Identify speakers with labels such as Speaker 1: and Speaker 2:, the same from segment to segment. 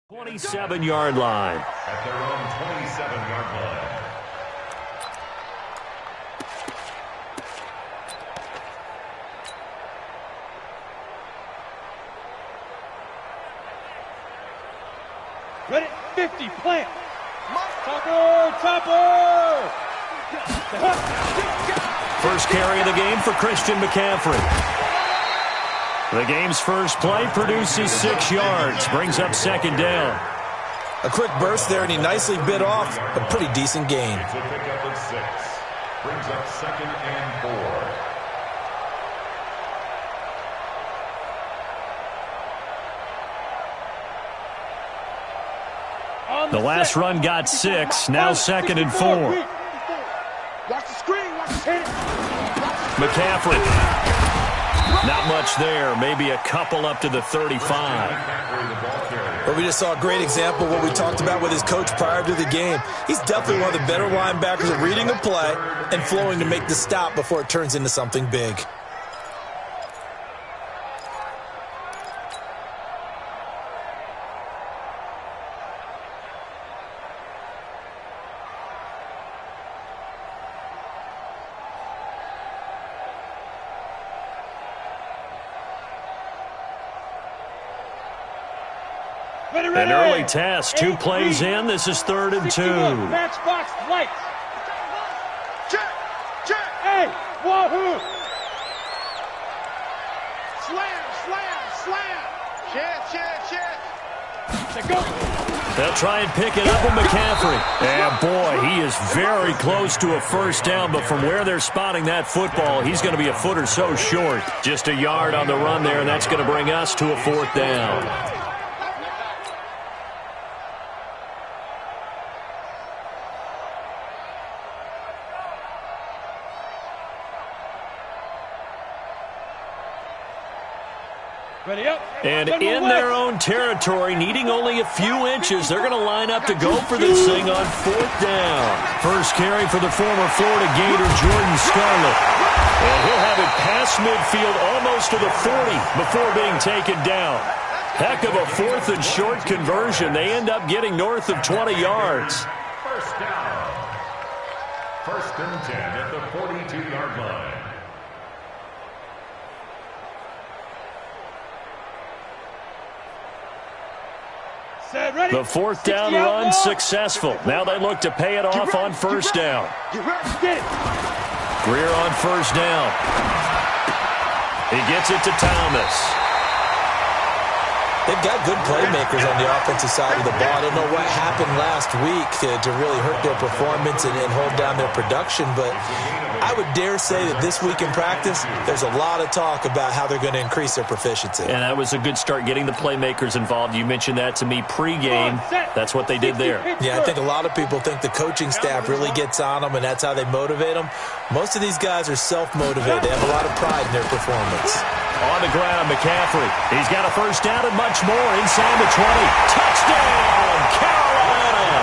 Speaker 1: 27-yard line.
Speaker 2: At their own 27-yard line.
Speaker 3: Ready, 50, plant. Topper.
Speaker 1: First carry of the game for Christian McCaffrey. The game's first play produces 6 yards, brings up second down.
Speaker 4: A quick burst there, and he nicely bit off a pretty decent gain.
Speaker 2: It's a pickup of 6. Brings up second and 4.
Speaker 1: The last run got 6, now second and 4.
Speaker 3: Watch the screen, watch the hit.
Speaker 1: McCaffrey. Not much there, maybe a couple up to the 35.
Speaker 4: But we just saw a great example of what we talked about with his coach prior to the game. He's definitely one of the better linebackers at reading a play and flowing to make the stop before it turns into something big.
Speaker 1: An early test, 2 plays in. This is 3rd and 2.
Speaker 3: Matchbox lights. Check. Hey, wahoo. Slam. Check. Go.
Speaker 1: They'll try and pick it up with McCaffrey. And boy, he is very close to a first down, but from where they're spotting that football, he's going to be a foot or so short. Just a yard on the run there, and that's going to bring us to a 4th down. And in their own territory, needing only a few inches, they're going to line up to go for this thing on 4th down. First carry for the former Florida Gator, Jordan Scarlett. And he'll have it past midfield almost to the 40 before being taken down. Heck of a 4th and short conversion. They end up getting north of 20 yards.
Speaker 2: First down. 1st and 10 at the 42-yard line.
Speaker 1: The 4th down run successful. Now they look to pay it off on 1st down. Greer on 1st down. He gets it to Thomas.
Speaker 4: They've got good playmakers on the offensive side of the ball. I don't know what happened last week to really hurt their performance and hold down their production, but I would dare say that this week in practice, there's a lot of talk about how they're going to increase their proficiency.
Speaker 1: And that was a good start getting the playmakers involved. You mentioned that to me pregame. That's what they did there.
Speaker 4: Yeah, I think a lot of people think the coaching staff really gets on them, and that's how they motivate them. Most of these guys are self-motivated. They have a lot of pride in their performance.
Speaker 1: On the ground, McCaffrey. He's got a first down and much more inside the 20. Touchdown, Carolina!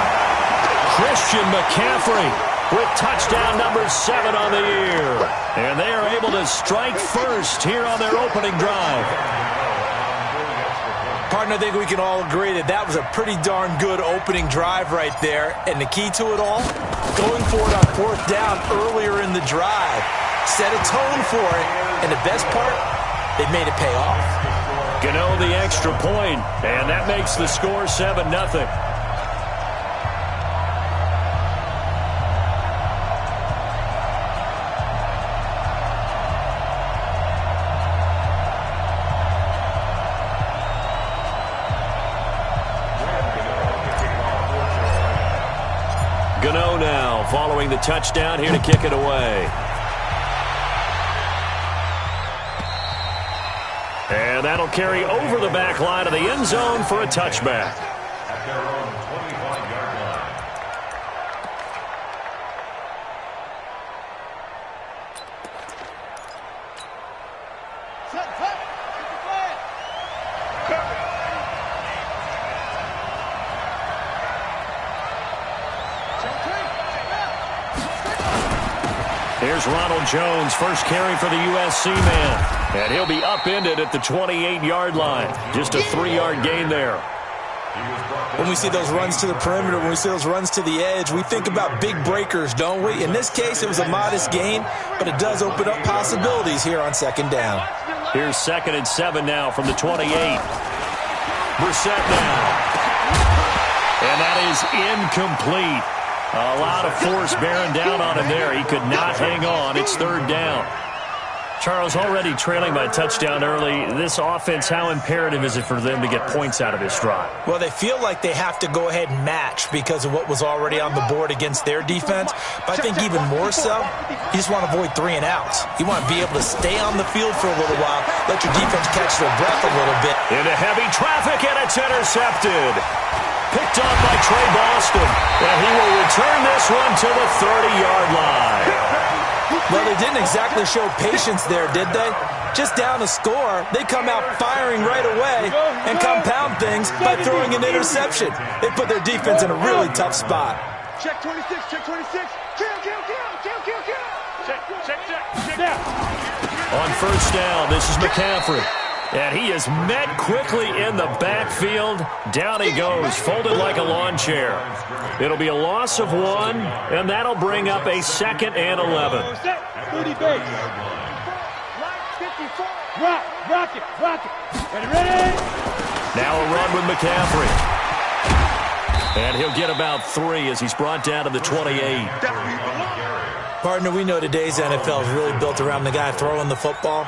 Speaker 1: Christian McCaffrey with touchdown number 7 on the year. And they are able to strike first here on their opening drive.
Speaker 4: Partner, I think we can all agree that that was a pretty darn good opening drive right there. And the key to it all, going for it on 4th down earlier in the drive. Set a tone for it. And the best part, they made it pay off.
Speaker 1: Gano the extra point, and that makes the score 7-0. Gano now following the touchdown here to kick it away. And that'll carry over the back line of the end zone for a touchback.
Speaker 2: At their own 25-yard line.
Speaker 1: Here's Ronald Jones, first carry for the USC man. And he'll be upended at the 28-yard line. Just a 3-yard gain there.
Speaker 4: When we see those runs to the perimeter, when we see those runs to the edge, we think about big breakers, don't we? In this case, it was a modest gain, but it does open up possibilities here on second down.
Speaker 1: Here's 2nd and 7 now from the 28. Brissett now. And that is incomplete. A lot of force bearing down on him there. He could not hang on. It's 3rd down. Charles, already trailing by a touchdown early. This offense, how imperative is it for them to get points out of this drive?
Speaker 4: Well, they feel like they have to go ahead and match because of what was already on the board against their defense. But I think even more so, you just want to avoid 3 and outs. You want to be able to stay on the field for a little while, let your defense catch their breath a little bit.
Speaker 1: Into heavy traffic, and it's intercepted. Picked off by Trey Boston. And he will return this one to the 30-yard line.
Speaker 4: Well, they didn't exactly show patience there, did they? Just down a score, they come out firing right away and compound things by throwing an interception. They put their defense in a really tough spot.
Speaker 3: Check 26, check 26. Kill. Check down.
Speaker 1: On 1st down, this is McCaffrey. And he is met quickly in the backfield. Down he goes, folded like a lawn chair. It'll be a loss of 1, and that'll bring up a 2nd and 11.
Speaker 3: 30 base. 54. Rock it. Ready?
Speaker 1: Now a run with McCaffrey. And he'll get about 3 as he's brought down to the 28.
Speaker 4: Partner, we know today's NFL is really built around the guy throwing the football.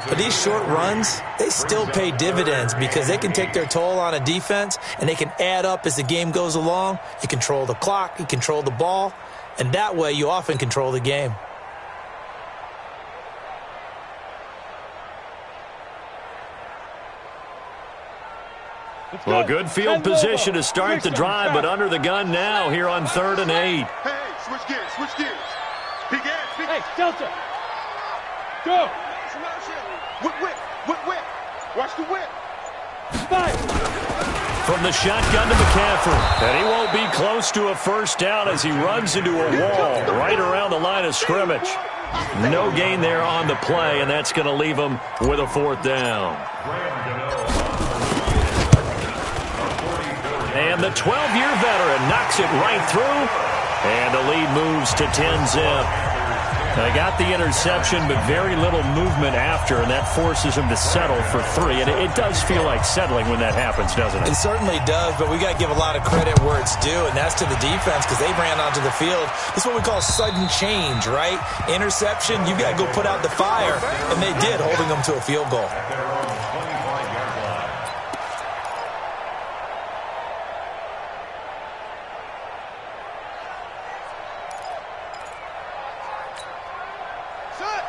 Speaker 4: But these short runs, they still pay dividends because they can take their toll on a defense and they can add up as the game goes along. You control the clock, you control the ball, and that way you often control the game.
Speaker 1: Well, good field position to start the drive, but under the gun now here on 3rd and 8.
Speaker 3: Hey, switch gears. Hey, Delta. Go. Whip. Watch the whip. Fire.
Speaker 1: From the shotgun to McCaffrey. And he won't be close to a 1st down as he runs into a wall right around the line of scrimmage. No gain there on the play, and that's going to leave him with a 4th down. And the 12-year veteran knocks it right through, and the lead moves to 10-zip. They got the interception, but very little movement after, and that forces him to settle for 3. And it does feel like settling when that happens, doesn't it?
Speaker 4: It certainly does, but we got to give a lot of credit where it's due, and that's to the defense because they ran onto the field. This is what we call sudden change, right? Interception, you got to go put out the fire, and they did, holding them to a field goal.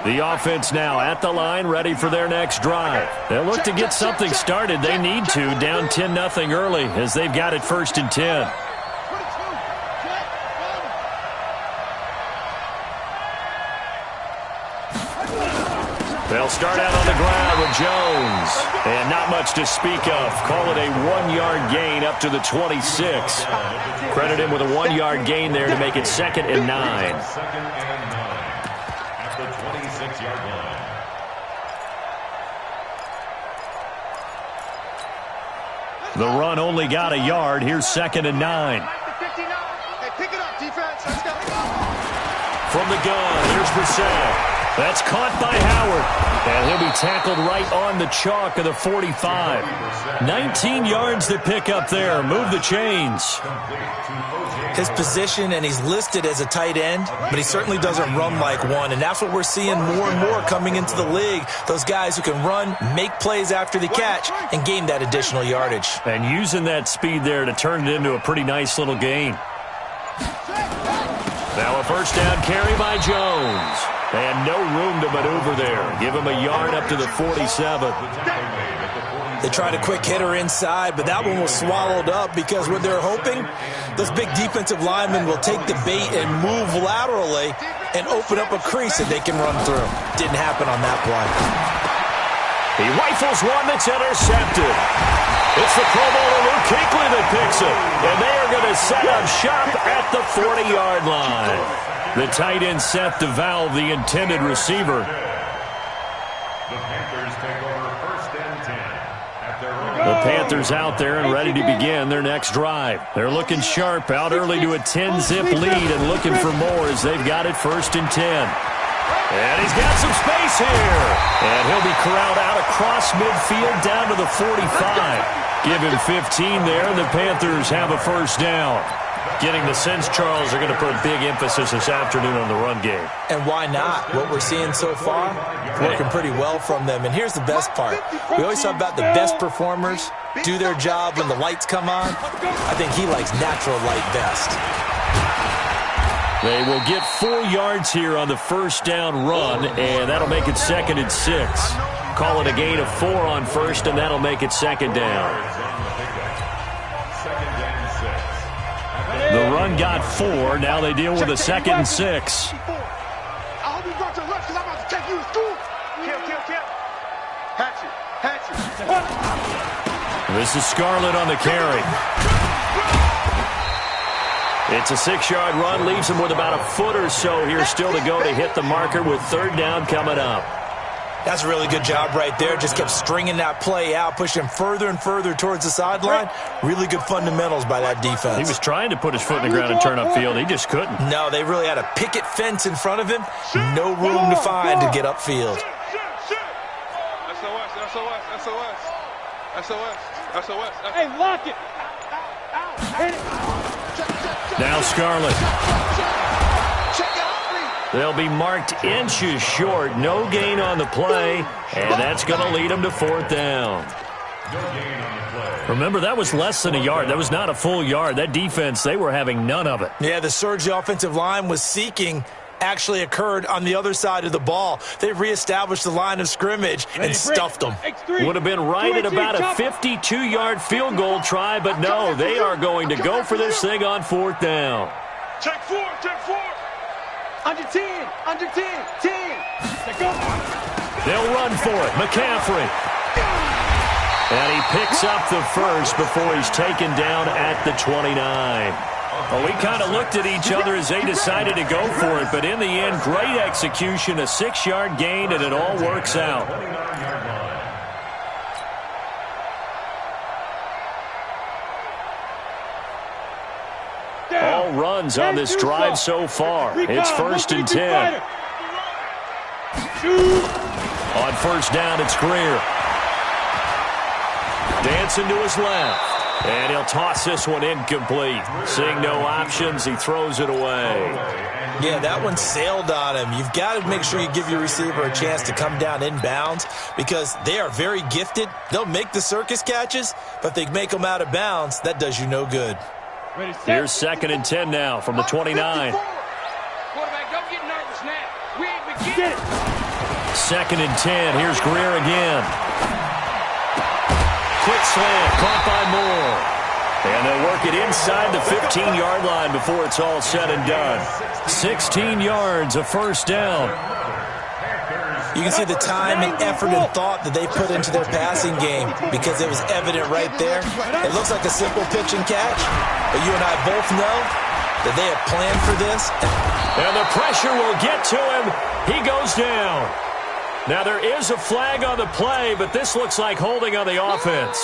Speaker 1: The offense now at the line, ready for their next drive. They'll look to get something started. They need to, down 10-0 early, as they've got it 1st and 10. They'll start out on the ground with Jones. And not much to speak of. Call it a 1-yard gain up to the 26. Credit him with a 1-yard gain there to make it 2nd and 9. The run only got a yard. Here's 2nd and 9.
Speaker 3: Hey, pick it up, defense. Let's go.
Speaker 1: From the gun, here's Brissett. That's caught by Howard. And he'll be tackled right on the chalk of the 45. 19 yards to pick up there. Move the chains.
Speaker 4: His position, and he's listed as a tight end, but he certainly doesn't run like one, and that's what we're seeing more and more coming into the league. Those guys who can run, make plays after the catch, and gain that additional yardage.
Speaker 1: And using that speed there to turn it into a pretty nice little gain. Now a 1st down carry by Jones. And no room to maneuver there. Give him a yard up to the 47.
Speaker 4: They tried a quick hitter inside, but that one was swallowed up because what they're hoping, those big defensive linemen will take the bait and move laterally and open up a crease that they can run through. Didn't happen on that play.
Speaker 1: He rifles one that's intercepted. It's the Pro Bowler Luke Kuechly that picks it. And they are going to set up shop at the 40-yard line. The tight end set to valve the intended receiver.
Speaker 2: The Panthers take over 1st and 10 at their own.
Speaker 1: The The Panthers out there and ready to begin their next drive. They're looking sharp, out early to a 10-zip lead and looking for more as they've got it 1st and 10. And he's got some space here. And he'll be corralled out across midfield down to the 45. Give him 15 there, and the Panthers have a 1st down. Getting the sense, Charles, are going to put a big emphasis this afternoon on the run game.
Speaker 4: And why not? What we're seeing so far, working pretty well from them. And here's the best part. We always talk about the best performers do their job when the lights come on. I think he likes natural light best.
Speaker 1: They will get 4 yards here on the 1st down run, and that'll make it 2nd and 6. Call it a gain of 4 on 1st, and that'll make it 2nd down. The run got 4. Now they deal with a 2nd and 6.
Speaker 3: I hope you brought your lunch because I'm about to take you to school. Kill. Hatchet.
Speaker 1: This is Scarlett on the carry. It's a 6-yard run. Leaves him with about a foot or so here still to go to hit the marker with 3rd down coming up.
Speaker 4: That's a really good job right there. Just kept stringing that play out, pushing him further and further towards the sideline. Really good fundamentals by that defense.
Speaker 1: He was trying to put his foot in the ground and turn upfield. He just couldn't.
Speaker 4: No, they really had a picket fence in front of him. No room to find to get upfield.
Speaker 3: SOS. Hey, lock it.
Speaker 1: Now Scarlett. They'll be marked inches short. No gain on the play, and that's going to lead them to 4th down. Remember, that was less than a yard. That was not a full yard. That defense, they were having none of it.
Speaker 4: Yeah, the surge the offensive line was seeking actually occurred on the other side of the ball. They reestablished the line of scrimmage and stuffed them.
Speaker 1: Would have been right at about a 52-yard field goal try, but no, they are going to go for this thing on 4th down.
Speaker 3: Check 4. Under 10. 10.
Speaker 1: They'll run for it. McCaffrey. And he picks up the 1st before he's taken down at the 29. Well, we kind of looked at each other as they decided to go for it, but in the end, great execution, a 6-yard gain, and it all works out. All runs on this drive so far. It's 1st and 10. On 1st down, it's Greer. Dancing to his left. And he'll toss this one incomplete. Seeing no options, he throws it away.
Speaker 4: Yeah, that one sailed on him. You've got to make sure you give your receiver a chance to come down inbounds because they are very gifted. They'll make the circus catches, but if they make them out of bounds, that does you no good.
Speaker 1: Here's 2nd and 10 now from the 29.
Speaker 5: Quarterback, don't get nervous now. We ain't beginning.
Speaker 1: 2nd and 10. Here's Greer again. Quick slant, caught by Moore. And they'll work it inside the 15-yard line before it's all said and done. 16 yards, a 1st down.
Speaker 4: You can see the time and effort and thought that they put into their passing game because it was evident right there. It looks like a simple pitch and catch, but you and I both know that they have planned for this.
Speaker 1: And the pressure will get to him. He goes down. Now, there is a flag on the play, but this looks like holding on the offense.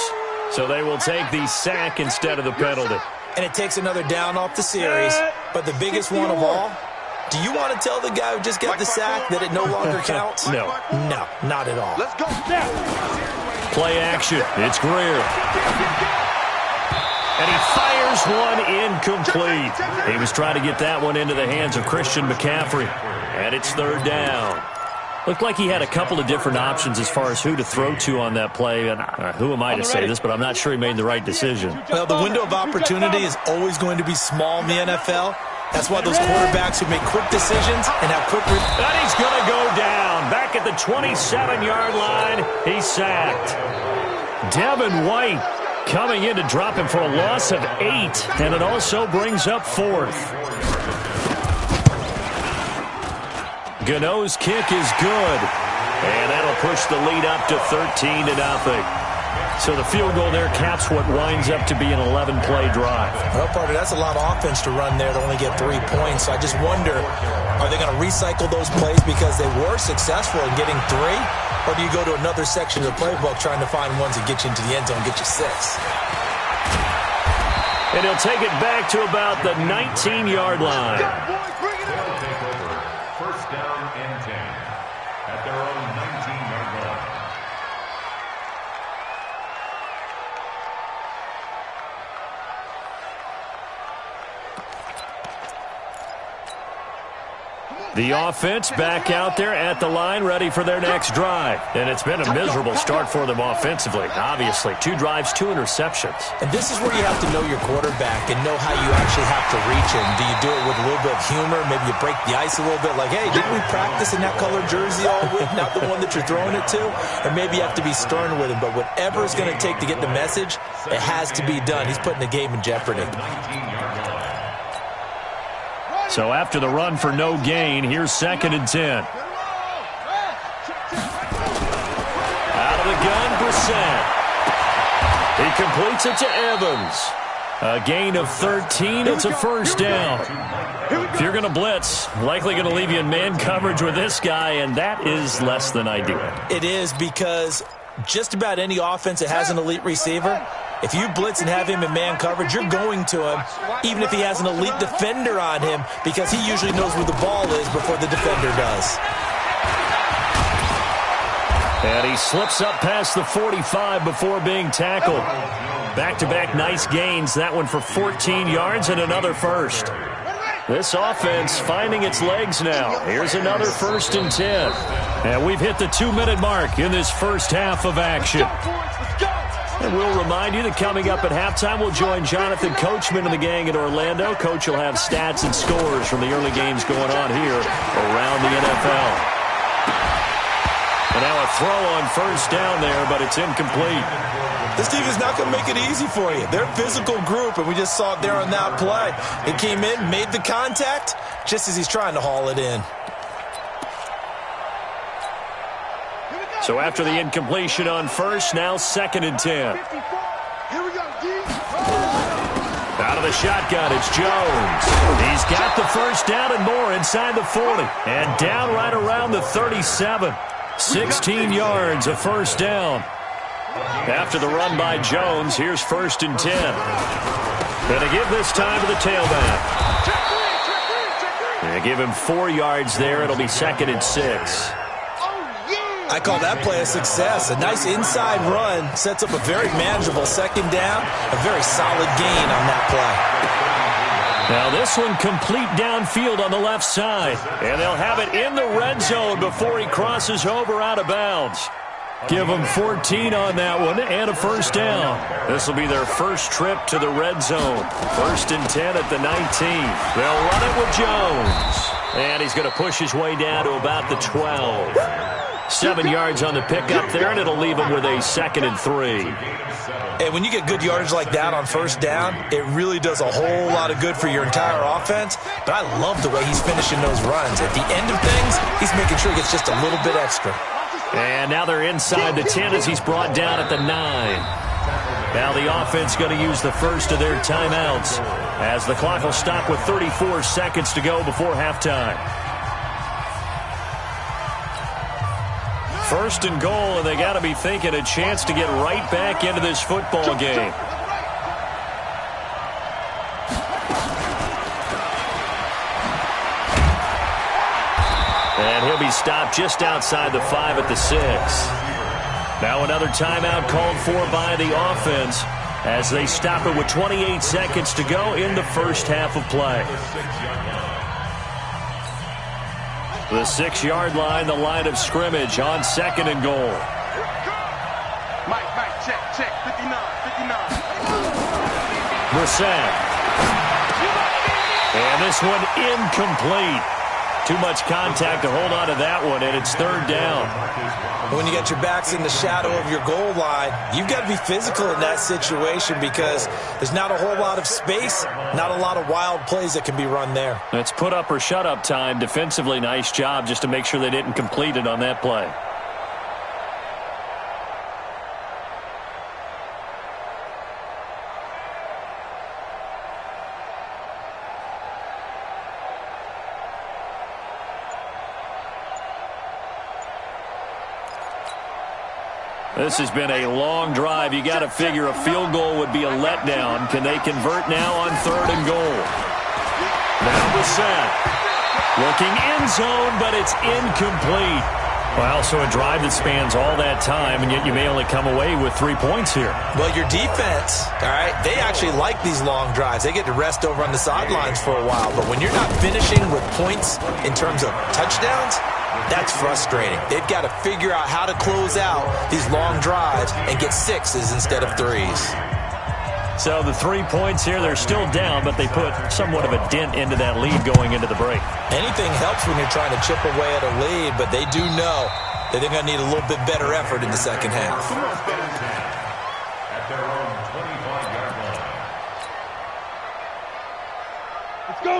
Speaker 1: So they will take the sack instead of the penalty.
Speaker 4: And it takes another down off the series. But the biggest one of all, do you want to tell the guy who just got the sack that it no longer counts?
Speaker 1: No.
Speaker 4: No, not at all.
Speaker 3: Let's go.
Speaker 1: Play action. It's Greer. And he fires one incomplete. He was trying to get that one into the hands of Christian McCaffrey. And it's 3rd down. Looked like he had a couple of different options as far as who to throw to on that play. And who am I to say this, but I'm not sure he made the right decision.
Speaker 4: Well, the window of opportunity is always going to be small in the NFL. That's why those quarterbacks who make quick decisions and have quick...
Speaker 1: And he's going to go down. Back at the 27-yard line, he's sacked. Devin White coming in to drop him for a loss of 8. And it also brings up 4th. Gano's kick is good, and that'll push the lead up to 13-0. So the field goal there caps what winds up to be an 11-play drive.
Speaker 4: Well, partner, that's a lot of offense to run there to only get 3 points. So I just wonder, are they going to recycle those plays because they were successful in getting 3? Or do you go to another section of the playbook trying to find ones that get you into the end zone and get you 6?
Speaker 1: And he'll take it back to about the 19-yard line.
Speaker 2: They'll take over. First down and 10 at their own 19-yard line.
Speaker 1: The offense back out there at the line, ready for their next drive. And it's been a miserable start for them offensively. Obviously, 2 drives, 2 interceptions.
Speaker 4: And this is where you have to know your quarterback and know how you actually have to reach him. Do you do it with a little bit of humor? Maybe you break the ice a little bit like, hey, didn't we practice in that colored jersey all week? Not the one that you're throwing it to? Or maybe you have to be stern with him. But whatever it's going to take to get the message, it has to be done. He's putting the game in jeopardy.
Speaker 1: So after the run for no gain, here's 2nd and 10. Out of the gun, Brissett. He completes it to Evans. A gain of 13. It's a first down. If you're going to blitz, likely going to leave you in man coverage with this guy, and that is less than ideal.
Speaker 4: It is, because just about any offense that has an elite receiver, if you blitz and have him in man coverage, you're going to him, even if he has an elite defender on him, because he usually knows where the ball is before the defender does.
Speaker 1: And he slips up past the 45 before being tackled. Back-to-back nice gains, that one for 14 yards and another first. This offense finding its legs now. Here's another 1st and 10. And we've hit the 2-minute mark in this first half of action. And we'll remind you that coming up at halftime, we'll join Jonathan Coachman and the gang in Orlando. Coach will have stats and scores from the early games going on here around the NFL. And now a throw on first down there, but it's incomplete.
Speaker 4: This team is not going to make it easy for you. They're a physical group, and we just saw it there on that play. It came in, made the contact, just as he's trying to haul it in.
Speaker 1: So after the incompletion on first, now 2nd and 10. Out of the shotgun, it's Jones. He's got the first down and more inside the 40. And down right around the 37. 16 yards, a first down. After the run by Jones, here's 1st and 10. Going to give this time to the tailback. They give him 4 yards there. It'll be 2nd and 6.
Speaker 4: I call that play a success. A nice inside run sets up a very manageable 2nd down. A very solid gain on that play.
Speaker 1: Now this one complete downfield on the left side. And they'll have it in the red zone before he crosses over out of bounds. Give them 14 on that one and a first down. This will be their first trip to the red zone. 1st and 10 at the 19. They'll run it with Jones. And he's going to push his way down to about the 12. 7 yards on the pickup there, and it'll leave him with a 2nd and 3.
Speaker 4: And when you get good yardage like that on first down, it really does a whole lot of good for your entire offense. But I love the way he's finishing those runs. At the end of things, he's making sure he gets just a little bit extra.
Speaker 1: And now they're inside the 10 as he's brought down at the 9. Now the offense going to use the first of their timeouts as the clock will stop with 34 seconds to go before halftime. 1st and goal, and they got to be thinking a chance to get right back into this football game. And he'll be stopped just outside the 5 at the 6. Now another timeout called for by the offense as they stop it with 28 seconds to go in the first half of play. The 6-yard line, the line of scrimmage on 2nd and goal.
Speaker 3: Mike, check, 59.
Speaker 1: Brissett. And this one incomplete. Too much contact to hold on to that one, and it's 3rd down.
Speaker 4: When you got your backs in the shadow of your goal line, you've got to be physical in that situation because there's not a whole lot of space, not a lot of wild plays that can be run there.
Speaker 1: It's put up or shut up time. Defensively, nice job just to make sure they didn't complete it on that play. This has been a long drive. You got to figure a field goal would be a letdown. Can they convert now on 3rd and goal? Now the set. Looking end zone, but it's incomplete. Well, so a drive that spans all that time, and yet you may only come away with 3 points here.
Speaker 4: Well, your defense, all right, they actually like these long drives. They get to rest over on the sidelines for a while. But when you're not finishing with points in terms of touchdowns, that's frustrating. They've got to figure out how to close out these long drives and get 6s instead of 3s.
Speaker 1: So the 3 points here, they're still down, but they put somewhat of a dent into that lead going into the break.
Speaker 4: Anything helps when you're trying to chip away at a lead, but they do know that they're going to need a little bit better effort in the second half.
Speaker 2: At their own 25-yard line.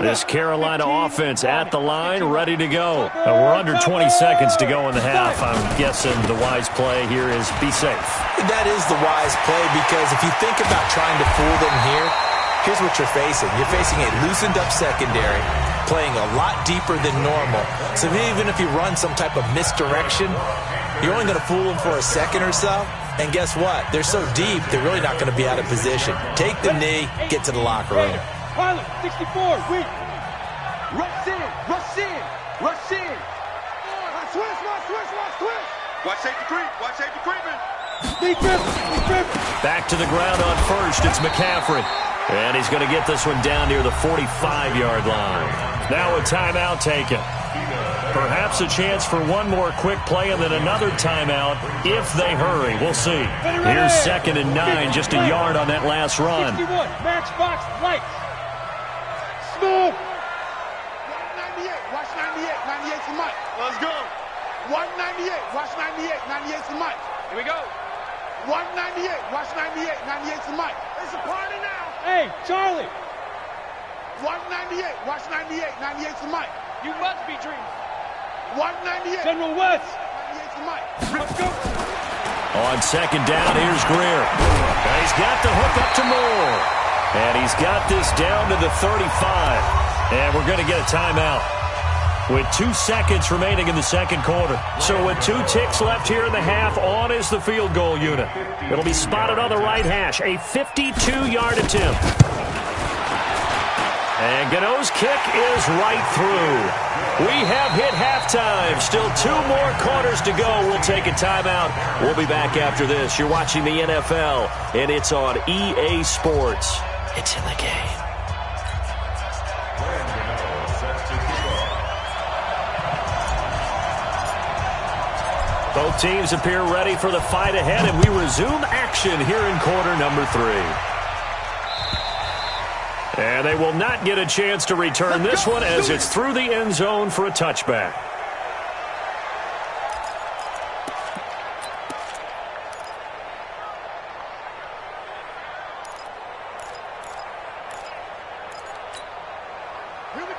Speaker 1: This Carolina offense at the line, ready to go. We're under 20 seconds to go in the half. I'm guessing the wise play here is be safe.
Speaker 4: That is the wise play, because if you think about trying to fool them here, here's what you're facing. You're facing a loosened-up secondary, playing a lot deeper than normal. So even if you run some type of misdirection, you're only going to fool them for a second or so. And guess what? They're so deep, they're really not going to be out of position. Take the knee, get to the locker room.
Speaker 5: Pilot, 64, wait.
Speaker 3: Rush in, rush in, rush in. Switch. Watch safety creep, watch safety creeping.
Speaker 1: Back to the ground on 1st, it's McCaffrey. And he's going to get this one down near the 45-yard line. Now a timeout taken. Perhaps a chance for one more quick play and then another timeout if they hurry. We'll see. Here's 2nd and 9, just a yard on that last run.
Speaker 5: 61, matchbox, lights. Smooth.
Speaker 3: 198, watch 98, 98's the mic. Let's go. 198, watch 98, 98's the mic.
Speaker 5: Here we go.
Speaker 3: 198, watch 98, 98's the mic. It's a party now.
Speaker 5: Hey, Charlie.
Speaker 3: 198, watch 98, 98's the mic.
Speaker 5: You must be dreaming.
Speaker 3: 198.
Speaker 5: General West.
Speaker 3: 98's the mic.
Speaker 5: Let's go.
Speaker 1: On 2nd down, here's Greer. And he's got the hook up to Moore. And he's got this down to the 35. And we're going to get a timeout with 2 seconds remaining in the second quarter. So with 2 ticks left here in the half, on is the field goal unit. It'll be spotted on the right hash, a 52-yard attempt. And Gano's kick is right through. We have hit halftime. Still 2 more quarters to go. We'll take a timeout. We'll be back after this. You're watching the NFL, and it's on EA Sports. It's in the game. Both teams appear ready for the fight ahead, and we resume action here in quarter number 3. And they will not get a chance to return this one as it's through the end zone for a touchback.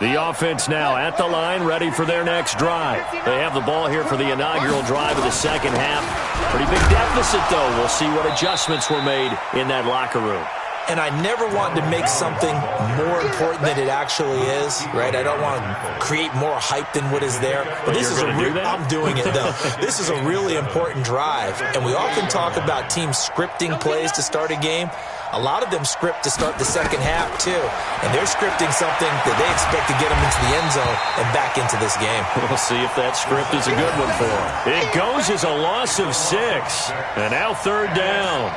Speaker 1: The offense now at the line, ready for their next drive. They have the ball here for the inaugural drive of the second half. Pretty big deficit, though. We'll see what adjustments were made in that locker room.
Speaker 4: And I never want to make something more important than it actually is, right? I don't want to create more hype than what is there. But this is I'm doing it, though. This is a really important drive. And we often talk about teams scripting plays to start a game. A lot of them script to start the second half, too. And they're scripting something that they expect to get them into the end zone and back into this game.
Speaker 1: We'll see if that script is a good one for them. It goes as a loss of 6. And now 3rd down.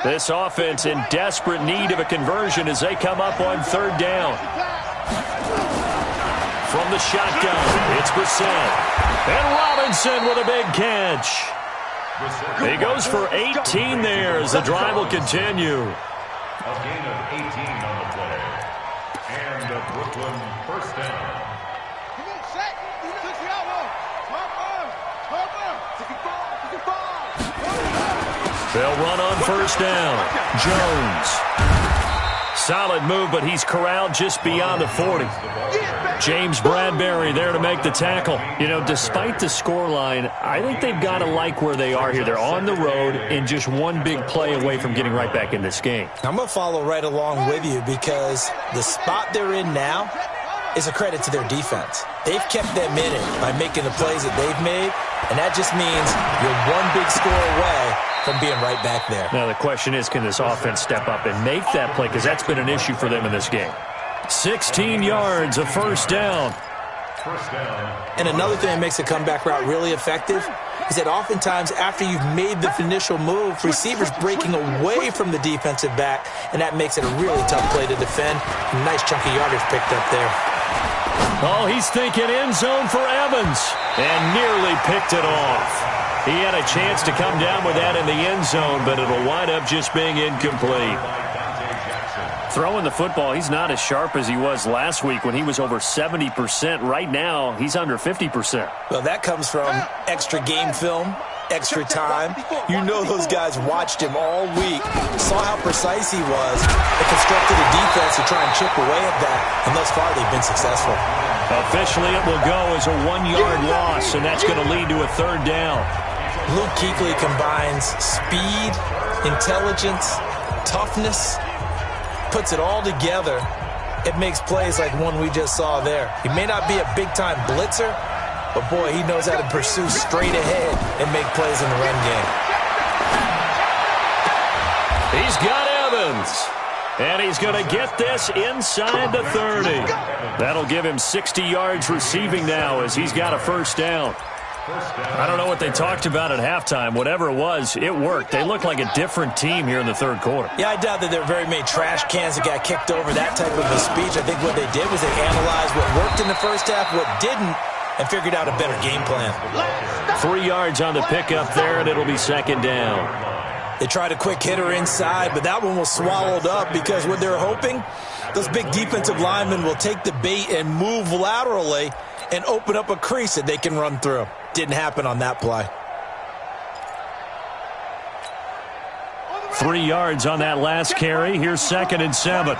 Speaker 1: This offense in desperate need of a conversion as they come up on 3rd down. From the shotgun, it's Brissett. And Robinson with a big catch. He goes for 18 there as the drive will continue.
Speaker 2: A gain of 18 on the play. And a Brooklyn first down.
Speaker 3: Come on, Shaq. Touch the outlaw.
Speaker 1: They'll run on 1st down. Jones. Solid move, but he's corralled just beyond the 40. James Bradbury there to make the tackle. You know, despite the scoreline, I think they've got to like where they are here. They're on the road and just one big play away from getting right back in this game.
Speaker 4: I'm going to follow right along with you because the spot they're in now, is a credit to their defense. They've kept them in it by making the plays that they've made, and that just means you're one big score away from being right back there.
Speaker 1: Now the question is, can this offense step up and make that play? Because that's been an issue for them in this game. 16 yards, a first down.
Speaker 4: And another thing that makes a comeback route really effective is that oftentimes after you've made the initial move, receivers breaking away from the defensive back, and that makes it a really tough play to defend. Nice chunky yardage picked up there.
Speaker 1: Oh, he's thinking end zone for Evans, and nearly picked it off. He had a chance to come down with that in the end zone, but it'll wind up just being incomplete. Throwing the football, he's not as sharp as he was last week when he was over 70%. Right now, he's under 50%.
Speaker 4: Well, that comes from extra game film, extra time. You know those guys watched him all week, saw how precise he was, and constructed a defense to try and chip away at that, and thus far they've been successful.
Speaker 1: Officially, it will go as a 1-yard loss, and that's going to lead to a third down.
Speaker 4: Luke Kuechly combines speed, intelligence, toughness, puts it all together. It makes plays like one we just saw there. He may not be a big-time blitzer, but boy, he knows how to pursue straight ahead and make plays in the run game.
Speaker 1: He's got Evans, and he's going to get this inside the 30. That'll give him 60 yards receiving now as he's got a first down. I don't know what they talked about at halftime. Whatever it was, it worked. They look like a different team here in the third quarter.
Speaker 4: Yeah, I doubt that there were very many trash cans that got kicked over, that type of a speech. I think what they did was they analyzed what worked in the first half, what didn't, and figured out a better game plan.
Speaker 1: 3 yards on the pickup there, and it'll be second down.
Speaker 4: They tried a quick hitter inside, but that one was swallowed up because what they're hoping, those big defensive linemen will take the bait and move laterally and open up a crease that they can run through. Didn't happen on that play.
Speaker 1: 3 yards on that last carry. Here's 2nd and 7.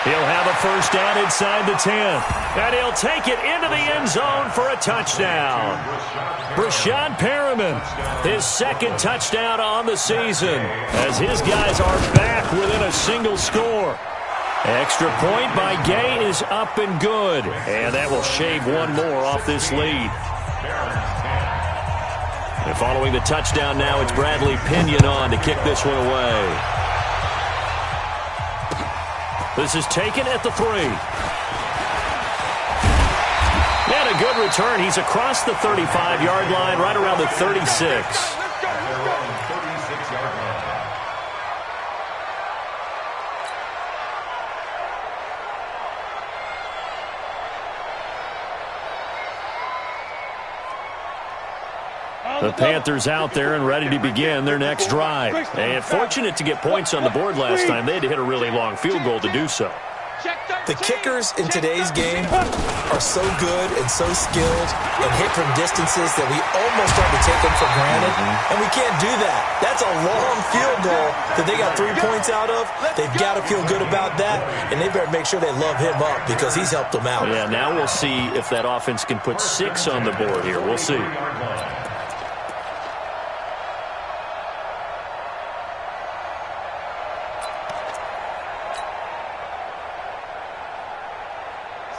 Speaker 1: He'll have a first down inside the 10. And he'll take it into the end zone for a touchdown. Brashad Perriman, his 2nd touchdown on the season, as his guys are back within a single score. Extra point by Gay is up and good. And that will shave one more off this lead. And following the touchdown now, it's Bradley Pinion on to kick this one away. This is taken at the 3. And a good return. He's across the 35-yard line, right around the 36. The Panthers out there and ready to begin their next drive. And fortunate to get points on the board last time. They had to hit a really long field goal to do so.
Speaker 4: The kickers in today's game are so good and so skilled and hit from distances that we almost start to take them for granted. And we can't do that. That's a long field goal that they got 3 points out of. They've got to feel good about that, and they better make sure they love him up because he's helped them out.
Speaker 1: Yeah, now we'll see if that offense can put 6 on the board here. We'll see.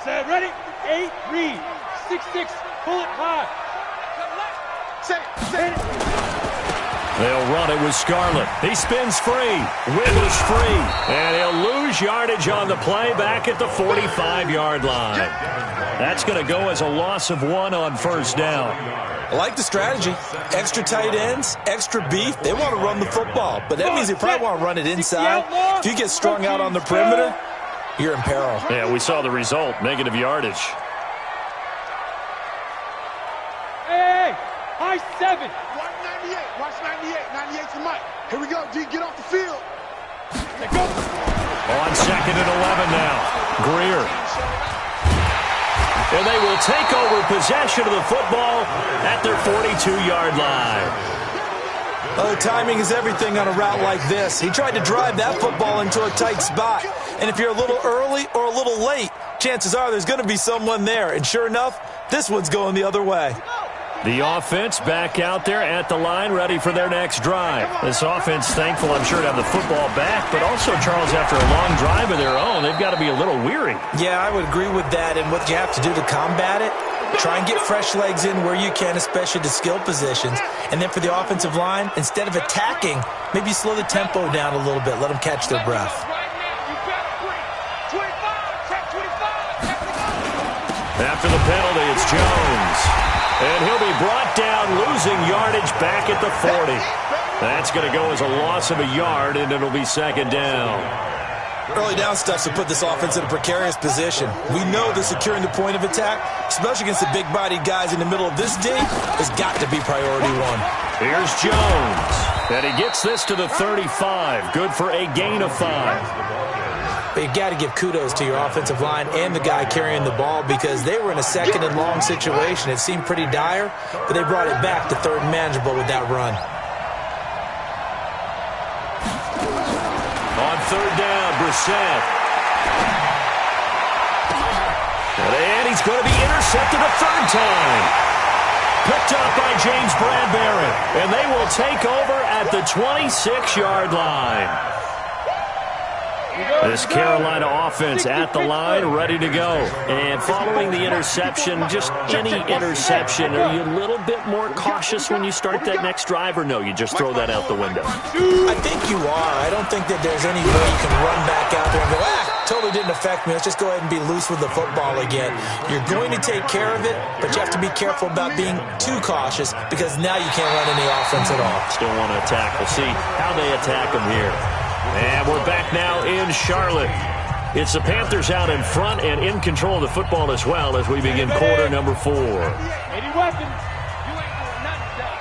Speaker 6: Set, ready, 8, read, 6-6, pull it high. Set.
Speaker 1: They'll run it with Scarlett. He spins free. Wiggles free. And he'll lose yardage on the play back at the 45-yard line. That's going to go as a loss of 1 on first down.
Speaker 4: I like the strategy. Extra tight ends, extra beef. They want to run the football, but that means they probably want to run it inside. If you get strung out on the perimeter, you're in peril.
Speaker 1: Yeah, we saw the result. Negative yardage.
Speaker 6: Hey, high 7.
Speaker 3: Watch 98. Watch 98. 98's the mic. Here we go, D. Get off the field.
Speaker 6: Go.
Speaker 1: On 2nd and 11 now. Greer. And they will take over possession of the football at their 42-yard line.
Speaker 4: Oh, timing is everything on a route like this. He tried to drive that football into a tight spot. And if you're a little early or a little late, chances are there's going to be someone there. And sure enough, this one's going the other way.
Speaker 1: The offense back out there at the line, ready for their next drive. This offense thankful, I'm sure, to have the football back, but also, Charles, after a long drive of their own, they've got to be a little weary.
Speaker 4: Yeah, I would agree with that, and what you have to do to combat it, try and get fresh legs in where you can, especially the skill positions. And then for the offensive line, instead of attacking, maybe slow the tempo down a little bit, let them catch their breath.
Speaker 1: After the penalty, it's Jones. And he'll be brought down, losing yardage back at the 40. That's going to go as a loss of a yard, and it'll be second down.
Speaker 4: Early down stuff to put this offense in a precarious position. We know that securing the point of attack, especially against the big-bodied guys in the middle of this D, has got to be priority one.
Speaker 1: Here's Jones. And he gets this to the 35. Good for a gain of 5.
Speaker 4: But you've got to give kudos to your offensive line and the guy carrying the ball because they were in a second and long situation. It seemed pretty dire, but they brought it back to third and manageable with that run.
Speaker 1: On third down, Brissett. And he's going to be intercepted a third time. Picked up by James Bradbury. And they will take over at the 26-yard line. This Carolina offense at the line, ready to go. And following the interception, just any interception, are you a little bit more cautious when you start that next drive, or no, you just throw that out the window?
Speaker 4: I think you are. I don't think that there's any way you can run back out there and go, totally didn't affect me. Let's just go ahead and be loose with the football again. You're going to take care of it, but you have to be careful about being too cautious because now you can't run any offense at all.
Speaker 1: Still want to attack. We'll see how they attack them here. And we're back now in Charlotte. It's the Panthers out in front and in control of the football as well as we begin quarter number 4.
Speaker 6: 80 weapons. You ain't doing nothing today.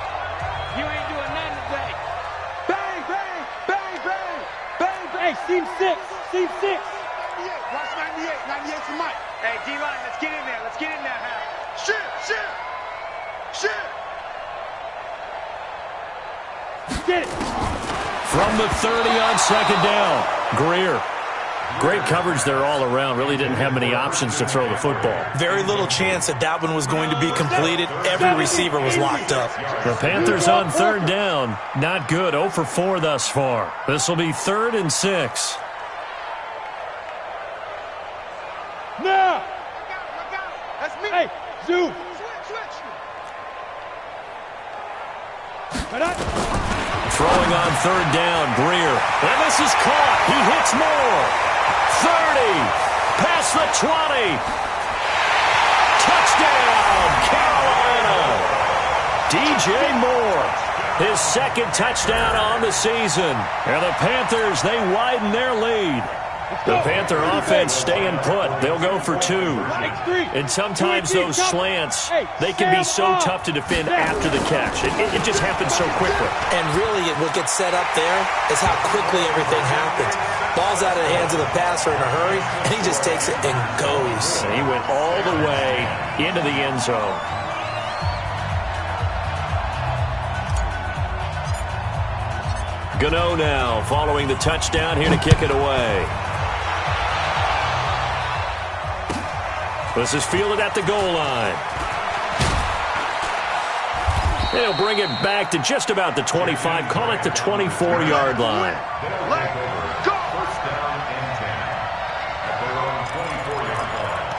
Speaker 6: You ain't doing nothing today. Bang, bang, bang, bang, bang, bang. Hey, seam 6, seam 6.
Speaker 3: 98, watch 98, 98's Mike.
Speaker 5: Hey, D-line, let's get in there. Let's get in there, Hal.
Speaker 3: Shit.
Speaker 6: Get it.
Speaker 1: From the 30 on second down, Greer. Great coverage there all around. Really didn't have many options to throw the football.
Speaker 4: Very little chance that one was going to be completed. Every receiver was locked up.
Speaker 1: The Panthers on third down. Not good. 0 for 4 thus far. This will be 3rd and 6.
Speaker 6: Now.
Speaker 3: That's me.
Speaker 6: Hey, Zoo.
Speaker 3: Switch.
Speaker 6: Right up.
Speaker 1: Throwing on third down, Greer. And this is caught. He hits Moore. 30. Past the 20. Touchdown, Carolina. DJ Moore. His second touchdown on the season. And the Panthers, they widen their lead. The Panther offense staying put. They'll go for 2. And sometimes those slants, they can be so tough to defend after the catch. It just happens so quickly.
Speaker 4: And really, what gets set up there is how quickly everything happens. Ball's out of the hands of the passer in a hurry, and he just takes it and goes.
Speaker 1: And he went all the way into the end zone. Gano now following the touchdown here to kick it away. This is fielded at the goal line. They'll bring it back to just about the 25. Call it the 24-yard line.
Speaker 2: First down and 10 at their own 24-yard line.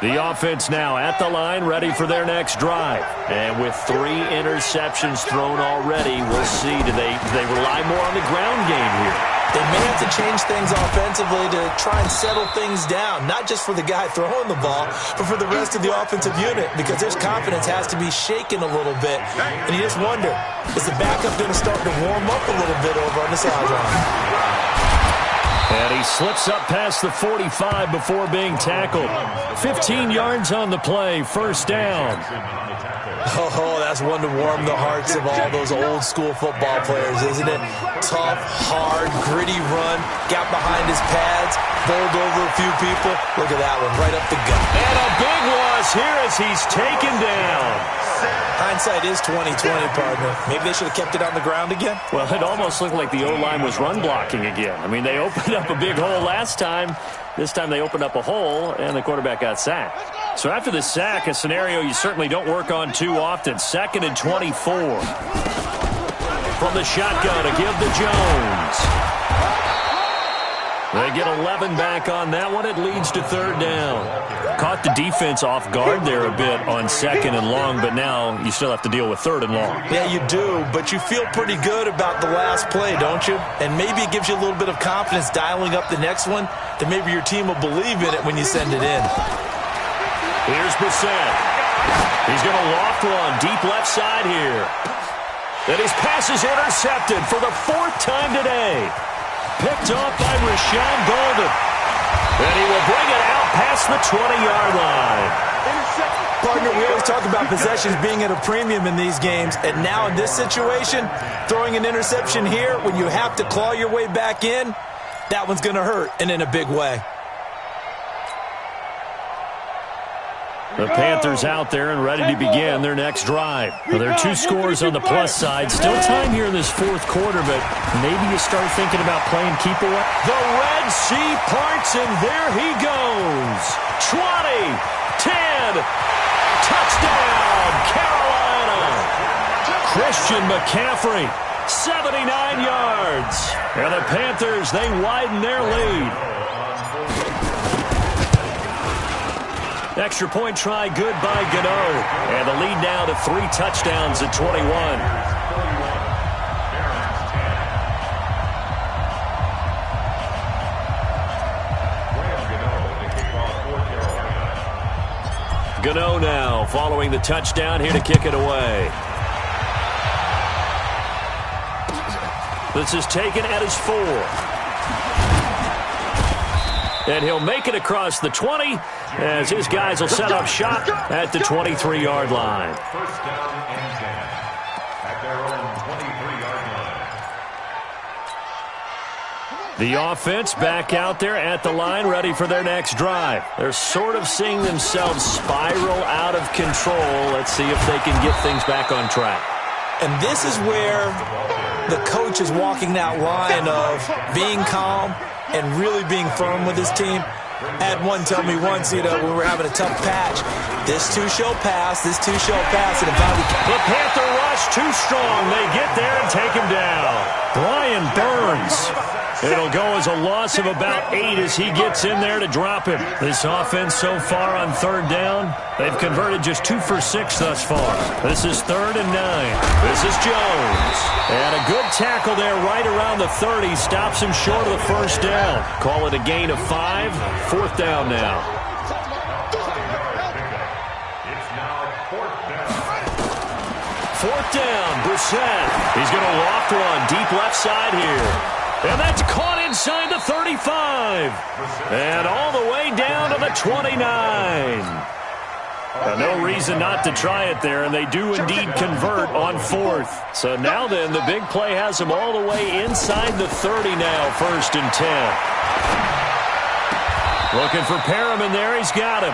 Speaker 1: The offense now at the line, ready for their next drive. And with 3 interceptions thrown already, we'll see. Do they rely more on the ground game here?
Speaker 4: They may have to change things offensively to try and settle things down, not just for the guy throwing the ball, but for the rest of the offensive unit, because their confidence has to be shaken a little bit. And you just wonder, is the backup going to start to warm up a little bit over on the sideline?
Speaker 1: And he slips up past the 45 before being tackled. 15 yards on the play, first down.
Speaker 4: Oh, that's one to warm the hearts of all those old-school football players, isn't it? Tough, hard, gritty run, got behind his pads, bowled over a few people. Look at that one, right up the gut.
Speaker 1: And a big loss here as he's taken down.
Speaker 4: Hindsight is 20/20, partner. Maybe they should have kept it on the ground again.
Speaker 1: Well, it almost looked like the O-line was run blocking again. I mean, they opened up a big hole last time. This time they opened up a hole, and the quarterback got sacked. So after the sack, a scenario you certainly don't work on too often. 2nd and 24. From the shotgun to give to Jones. They get 11 back on that one. It leads to 3rd down. Caught the defense off guard there a bit on 2nd and long, but now you still have to deal with 3rd and long.
Speaker 4: Yeah, you do, but you feel pretty good about the last play, don't you? And maybe it gives you a little bit of confidence dialing up the next one, that maybe your team will believe in it when you send it in.
Speaker 1: Here's Brissett. He's going to loft one deep left side here. And his pass is intercepted for the 4th time today. Picked off by Rashawn Golden. And he will bring it out past the 20-yard line.
Speaker 4: Partner, we always talk about possessions being at a premium in these games. And now in this situation, throwing an interception here when you have to claw your way back in, that one's going to hurt, and in a big way.
Speaker 1: The Panthers out there and ready to begin their next drive. Well, there are 2 scores on the plus side. Still time here in this 4th quarter, but maybe you start thinking about playing keep away. The Red Sea parts, and there he goes. 20, 10, touchdown, Carolina. Christian McCaffrey, 79 yards. And the Panthers, they widen their lead. Extra point try good by Gano. And the lead now to 3 touchdowns at 21. Gano now following the touchdown here to kick it away. This is taken at his 4. And he'll make it across the 20 as his guys will set up shop at the 23-yard line.
Speaker 2: 1st down and 10 at their own 23-yard line.
Speaker 1: The offense back out there at the line, ready for their next drive. They're sort of seeing themselves spiral out of control. Let's see if they can get things back on track.
Speaker 4: And this is where the coach is walking that line of being calm and really being firm with his team. I had one tell me once, when we were having a tough patch, this too shall pass, this too shall pass. And
Speaker 1: the Panther rush too strong. They get there and take him down. Brian Burns. It'll go as a loss of about 8 as he gets in there to drop him. This offense so far on 3rd down, they've converted just 2 for 6 thus far. This is 3rd and 9. This is Jones. And a good tackle there right around the 30. Stops him short of the 1st down. Call it a gain of 5. 4th down now.
Speaker 2: It's now 4th down.
Speaker 1: 4th down, Brissett. He's going to loft one deep left side here. And that's caught inside the 35. And all the way down to the 29. No reason not to try it there, and they do indeed convert on 4th. So now then, the big play has them all the way inside the 30 now, 1st and 10. Looking for Perriman there. He's got him.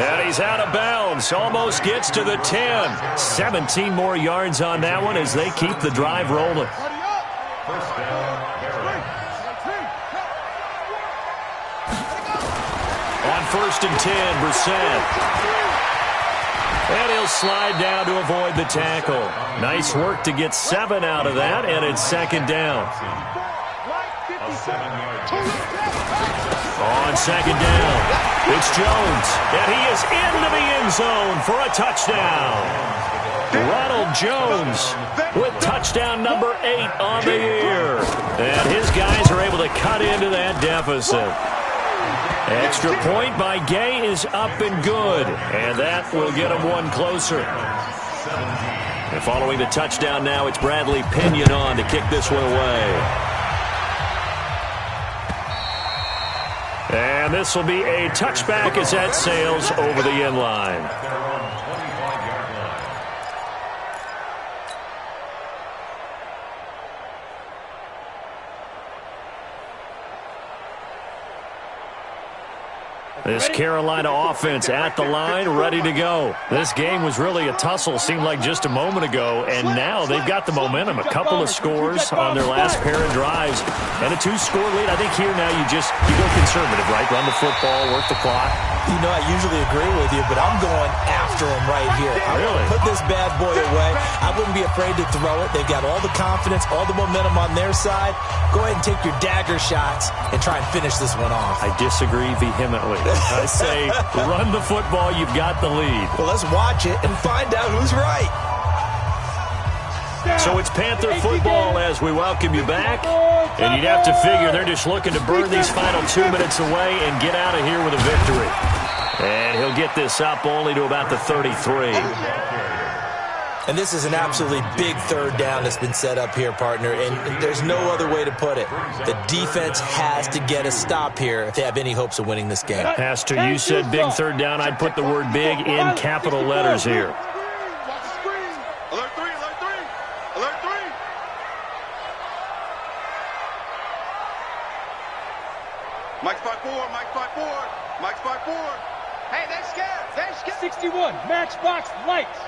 Speaker 1: And he's out of bounds. Almost gets to the 10. 17 more yards on that one as they keep the drive rolling.
Speaker 2: 1st down.
Speaker 1: On 1st and 10, Brissett. And he'll slide down to avoid the tackle. Nice work to get 7 out of that, and it's 2nd down. On 2nd down, it's Jones, and he is into the end zone for a touchdown. Ronald Jones with touchdown number 8 on the year. And his guys are able to cut into that deficit. Extra point by Gay is up and good, and that will get him one closer. And following the touchdown now, it's Bradley Pinion on to kick this one away. And this will be a touchback as that sails over the end line. This Carolina offense at the line, ready to go. This game was really a tussle, seemed like just a moment ago, and now they've got the momentum. A couple of scores on their last pair of drives, and a 2-score lead. I think here now you go conservative, right? Run the football, work the clock.
Speaker 4: You know, I usually agree with you, but I'm going after him right here.
Speaker 1: Really?
Speaker 4: Put this bad boy away. I wouldn't be afraid to throw it. They've got all the confidence, all the momentum on their side. Go ahead and take your dagger shots and try and finish this one off.
Speaker 1: I disagree vehemently. I say run the football, you've got the lead.
Speaker 4: Well, let's watch it and find out who's right.
Speaker 1: So it's Panther football as we welcome you back. And you'd have to figure they're just looking to burn these final 2 minutes away and get out of here with a victory. And he'll get this up only to about the 33.
Speaker 4: And this is an absolutely big third down that's been set up here, partner, and there's no other way to put it. The defense has to get a stop here if they have any hopes of winning this game.
Speaker 1: Has to. You said big third down. I'd put the word big in capital letters here.
Speaker 3: Alert 3, alert 3, alert 3. Mike's 5-4, Mike's 5-4, Mike's 5-4.
Speaker 5: Hey, they're scared. They're scared.
Speaker 6: 61, Matchbox Lights.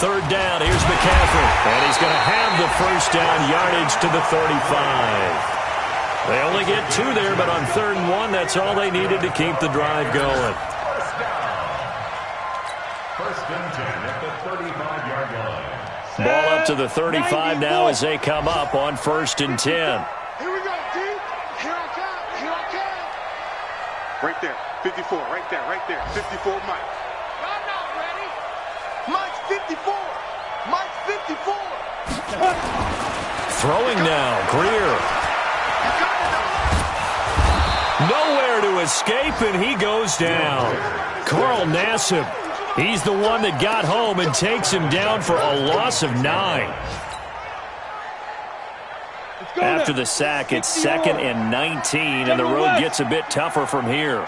Speaker 1: Third down, here's McCaffrey. And he's going to have the first down, yardage to the 35. They only get 2 there, but on 3rd and 1, that's all they needed to keep the drive going.
Speaker 2: First and 10 at the 35-yard line.
Speaker 1: Ball up to the 35 now as they come up on 1st and 10.
Speaker 3: Here we go, D. Here I come. Here I come. Right there. 54. Right there. Right there. 54, Mike.
Speaker 5: I'm not ready.
Speaker 3: Mike's 54. Mike's 54.
Speaker 1: Throwing now, Greer. Nowhere to escape, and he goes down. Carl Nassib. He's the one that got home and takes him down for a loss of 9. After the sack, it's 2nd and 19, and the road gets a bit tougher from here.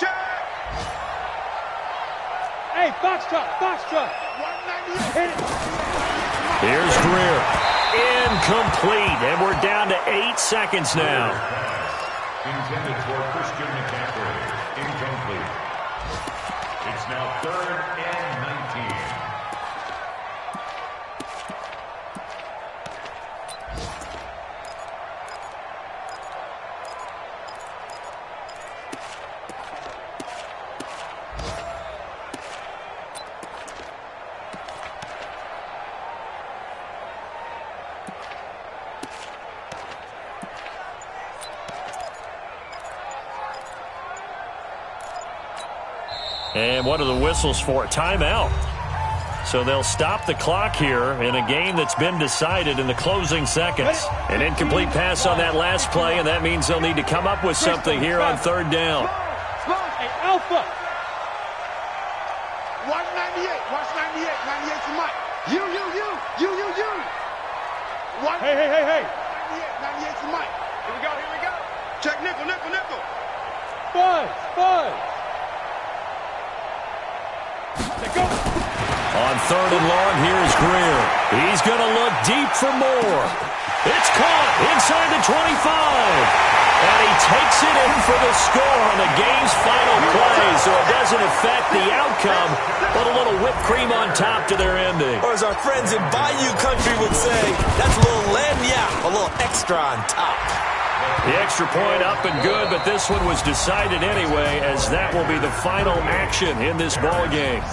Speaker 6: Hey, Foxtrot, Foxtrot.
Speaker 1: Here's Greer. Incomplete, and we're down to 8 seconds now.
Speaker 2: Intended for Christian McCaffrey. Incomplete. It's now 3rd and 19.
Speaker 1: And what are the whistles for? Timeout. So they'll stop the clock here in a game that's been decided in the closing seconds. An incomplete pass on that last play, and that means they'll need to come up with something here on 3rd down.
Speaker 6: Hey, Alpha.
Speaker 3: Watch 98. Watch 98. 98 to Mike. You. Watch
Speaker 6: Hey.
Speaker 3: 98 to Mike.
Speaker 5: Here we go. Here we go.
Speaker 3: Check nickel.
Speaker 6: Buzz. Let go.
Speaker 1: On 3rd and long, here's Greer. He's going to look deep for more. It's caught inside the 25. And he takes it in for the score on the game's final play. So it doesn't affect the outcome, but a little whipped cream on top to their ending.
Speaker 4: Or as our friends in Bayou Country would say, that's a little lagniappe, a little extra on top.
Speaker 1: The extra point up and good, but this one was decided anyway, as that will be the final action in this ball game.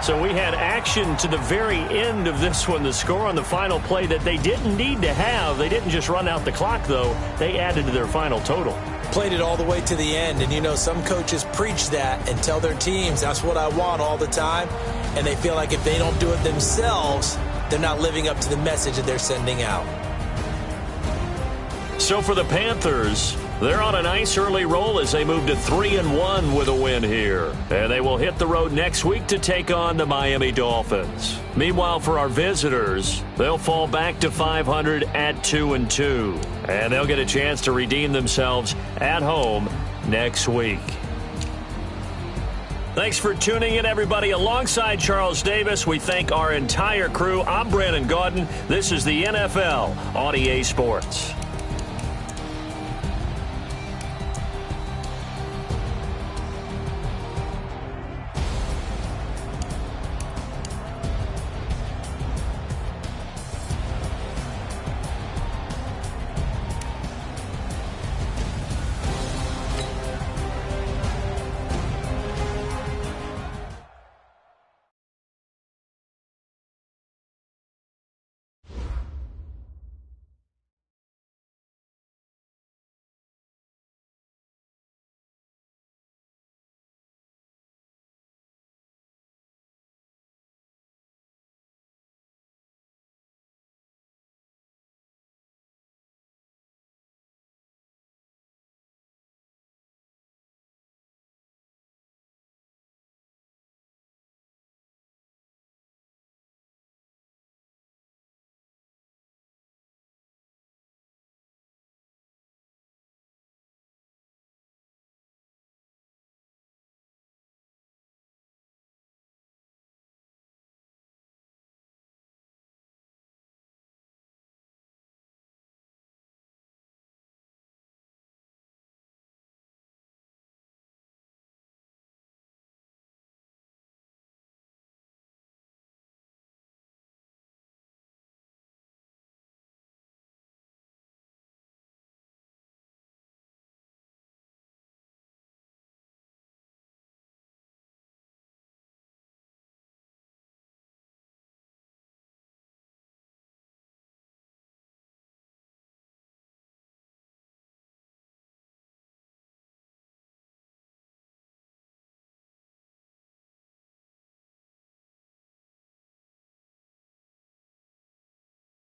Speaker 1: So we had action to the very end of this one. The score on the final play that they didn't need to have. They didn't just run out the clock, though. They added to their final total.
Speaker 4: Played it all the way to the end, and you know some coaches preach that and tell their teams that's what I want all the time, and they feel like if they don't do it themselves, they're not living up to the message that they're sending out.
Speaker 1: So for the Panthers, they're on a nice early roll as they move to 3-1 with a win here. And they will hit the road next week to take on the Miami Dolphins. Meanwhile, for our visitors, they'll fall back to 500 at 2-2. And they'll get a chance to redeem themselves at home next week. Thanks for tuning in, everybody. Alongside Charles Davis, we thank our entire crew. I'm Brandon Gaudin. This is the NFL on EA Sports.